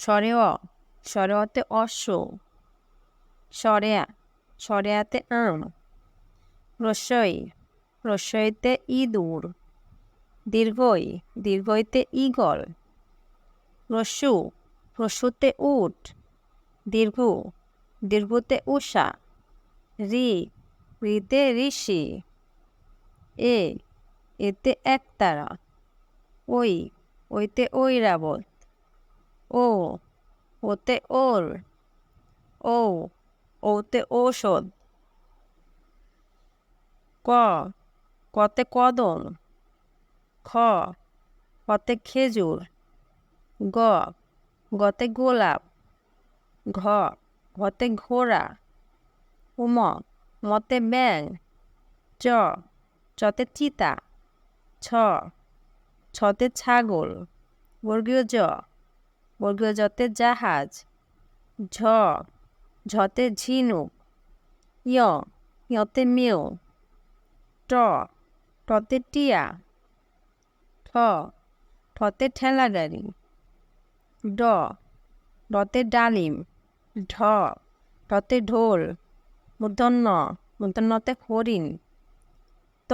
স্বরে অ, স্বরে অতে অশ্ব, স্বরে আ, স্বরে আতে আম, রস্বই, রস্বইতে ইঁদুর, দীর্ঘই, দীর্ঘইতে ঈগল, রস্যু, রস্যুতে উট, দীর্ঘ, দীর্ঘতে উষা, রি, রিতে ঋষি, এ, এতে একতারা, ওই, ওইতে ঐরাবত, ও, ওতে ওল, ও, ওতে ঔষধ, ক, কতে কদম, খ, কতে খেজুর, গ, গতে গোলাপ, ঘ, ঘতে ঘোড়া, উম, মতে ব্যাং, চ, চতে চিতা, ছ, ছতে ছাগল, বর্গীয় জ, বর্গীয় জতে জাহাজ, ঝ, ঝতে ঝিনুক, ইয়, ইয়তে মেয়, ট, টতে টিয়া, ঠ, ঠতে ঠেলাগাড়ি, ড, ডতে ডালিম, ঢ, ঢতে ঢোল, মূর্ধন্য, মূর্ধন্যতে হরিণ, ত,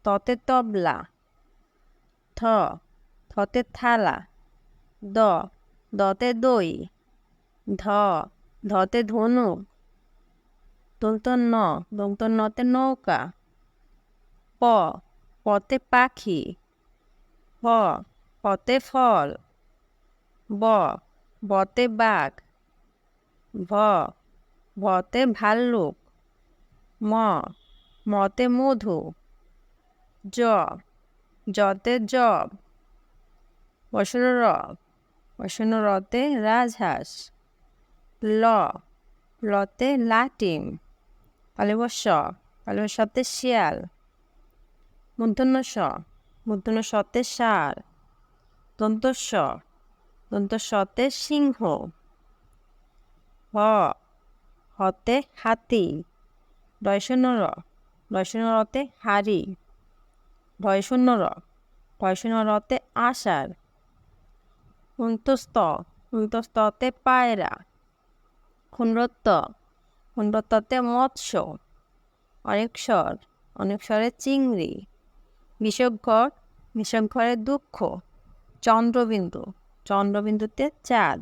ততে তবলা, থ, থতে থালা, দ, দতে দই, ধ, ধতে ধনুক, দন্তন্য, দন্তন্যতে নৌকা, প, পতে পাখি, প, পতে ফল, ব, বতে বাঘ, ভ, ভতে ভাল্লুক, ম, মতে মধু, জ, জতে জব, বসর র, বসন রতে রাজহাঁস, ল, লতে লাটিম, পালিবস্য, পালিবস্যতে শিয়াল, মূর্ধন্য স, মূর্ধন্য সতে ষাঁড়, দন্তস্ব, দন্তস্বতে সিংহ, হ, হতে হাতি, ডয়শূন্য র, ডয়শূন্য রতে হাড়ি, ঢয়শূন্য র, ঢয়শূন্য রতে আষাঢ়, অন্তস্থ, অন্তস্থতে পায়রা, ক্ষুণ্রত্ব, ক্ষুণ্রত্বতে মৎস্য, অনেকস্বর, অনেকস্বরে চিংড়ি, বিষগ্ঘর, বিষগ্ঘরে দুঃখ, চন্দ্রবিন্দু, চন্দ্রবিন্দুতে চাঁদ।